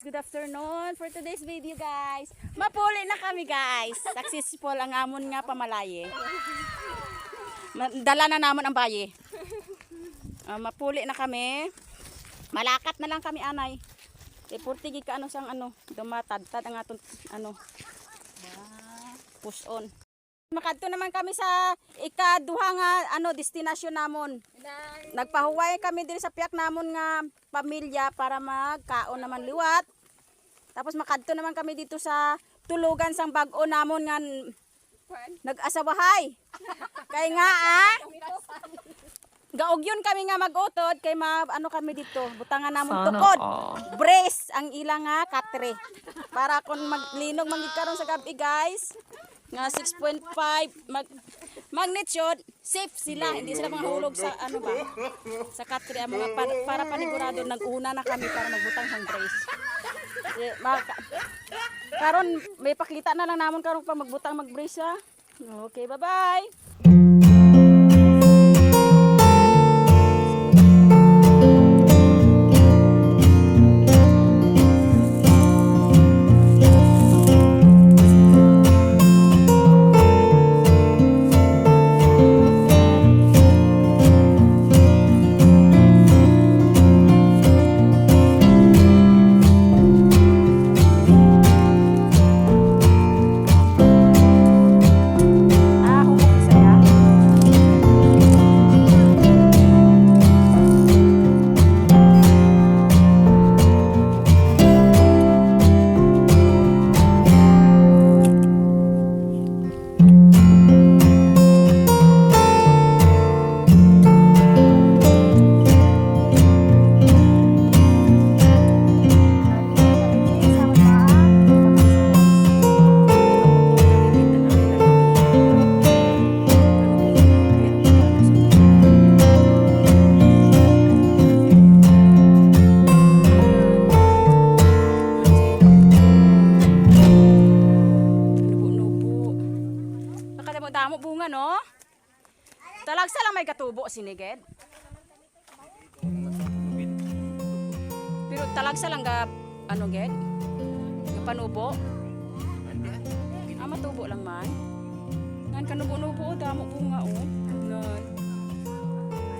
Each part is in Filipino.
good afternoon for today's video guys. Mapuli na kami guys. Successful ang amon nga pamalaye. Dala na namon ang baye. Mapuli na kami. Malakat na lang kami anay. Portigi ka ano sang ano, dumatad-tad ang aton ano. Push on. Makadto naman kami sa ikaduha nga ano destinasyon namon. Nagpahuway kami diri sa piyak namon nga pamilya para magkaon naman liwat. Tapos makadto naman kami dito sa tulugan sang bag-o namon nga nag-asawahay. Kay nga gaugyon kami nga mag-utod kay ano kami dito, butangan namon tukod. Brace ang ilang nga katre. Para kung maglinog mangikaron sa gabi guys. Nga 6.5 magnitude safe sila, hindi sila mahulog sa ano ba sa katre mga para panigurado nag-una na kami para magbutang sang brace. Karon may pakita na lang namon karon pa magbutang mag-brace ha. Okay, bye-bye. Damo bunga no. Talagsa lang may katubo siniged. Pero talagsa lang ga ano ged? Ga panubo. Matubo lang man. Ngan kanubo-nubo damo bunga oh. Ngan.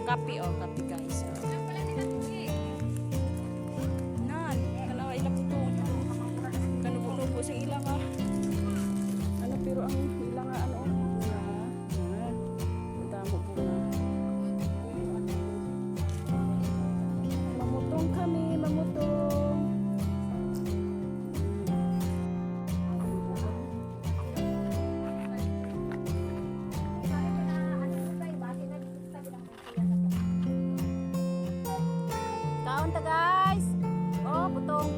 Kapi oh, kapi guys. Nan, kanawa ilap to. Kanubo-nubo sa ilang ah. Ano pero ang ilang ano mamutong kami, mamutong. Kaon ta guys. Oh, butong.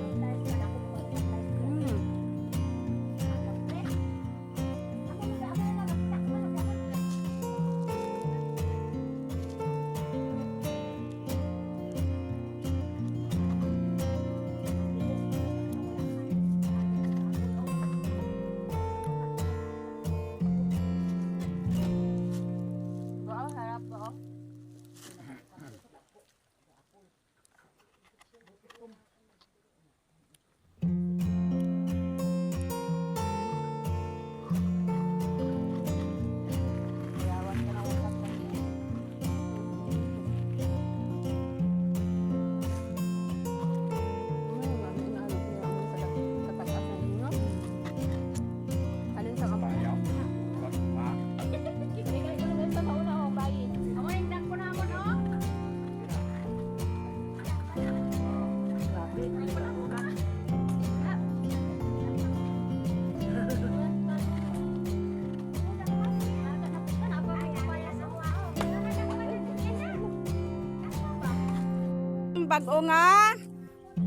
Bag-o nga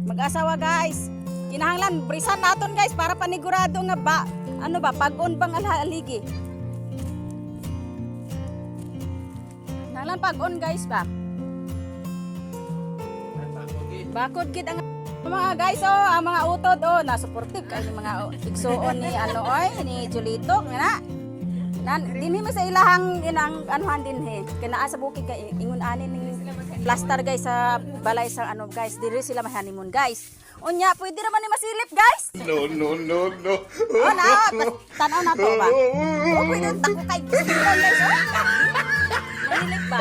mag-asawa guys. Kinahanglan brisan naton guys para panigurado nga ba ano ba pag-on bang alhaligi. Kinahanglan pag-on guys ba. Bakod gid ang mga guys oh, ang mga utod oh, na supportive kay mga igsuon ni ano oy ni Julito nga. Nan dinhi mo sa ilahang inang anuhan din he. Kana sa bukid kay ingon ani ning plaster guys sa balay sa ano guys, diri sila may honeymoon guys. Unya, pwede naman ni masilip, guys. No, no, no, no. Oh, na, tanaw na to ba? Oh, pwede tako kay Siguro, guys. Oh. Masilip ba?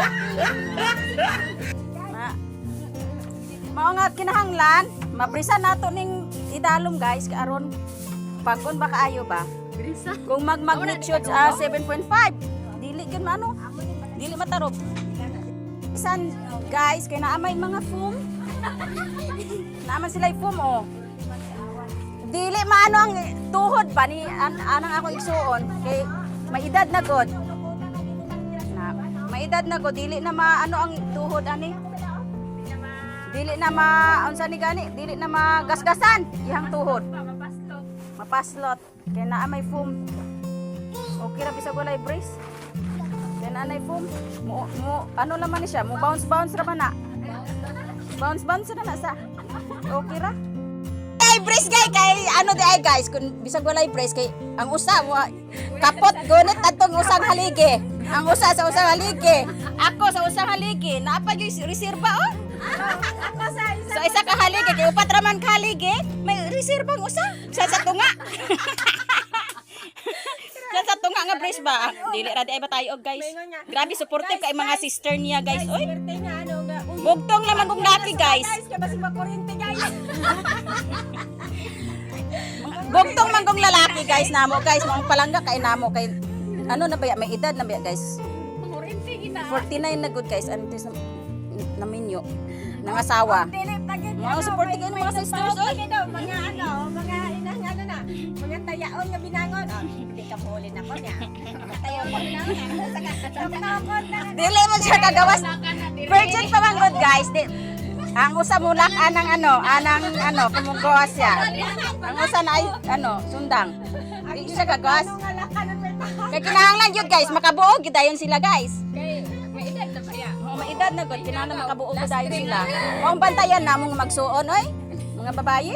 Mao nga kinahanglan, mabrisa nato ning idalom, guys, aron pagkon ba kaayo ba? Kung mag-magnitude 7.5, dili gyud ano? Dili matarog. Isan guys, kay naamay mga foam. Naaman sila foam oh. Dili maano ang tuhod ba ni anang ako igsuon kay may edad na god. May edad na god, dili na maano ang tuhod ani. Dili na unsa ni gani, dili na magasgasan ihang tuhod. Mapaslot. Kaya naa may foam. Okay ra bisag walay brace. Kaya naa nay foam. Ano naman ni siya? Mo bounce ra ba na? Bounce ra na sa. Okay ra. Ay brace kay ano di ay guys kun bisag walay brace kay ang usa mo kapot gunit adtong usang haligi. Ang usa sa usang haligi. Ako sa usang haligi. Naapa gyud reserba oh. So isa ka haligi kay upat ra man ka haligi, may reserbang usa sa tunga. Sa tunga nga brace ba? Dili ra di ay ba tayo guys. Grabe supportive kay mga sister niya guys. Oy. Bugtong naman kung laki guys. Bugtong man kung lalaki guys namo guys, mga palangga kay namo kay ano na ba may edad na ba guys? 49 na good guys, antes na minyo ng asawa. Mga supporting kayo mga sisters oy. Mga inang ano na, mga tayaon nga binangon. Hindi ka puli na ko niya. Mga tayaon nga binangon. Dili mo siya kagawas. Virgin pa man good guys. Ang usa mulak anang kumugawas siya. Ang usa na ay sundang. Di siya kagawas. Kaya kinahanglan yun guys, makabuog yun dayon sila guys. May edad na ba yan? May edad na good, kinahanglan makabuog yun dayon sila. Kung bantayan namong magsuon oy, mga babayi.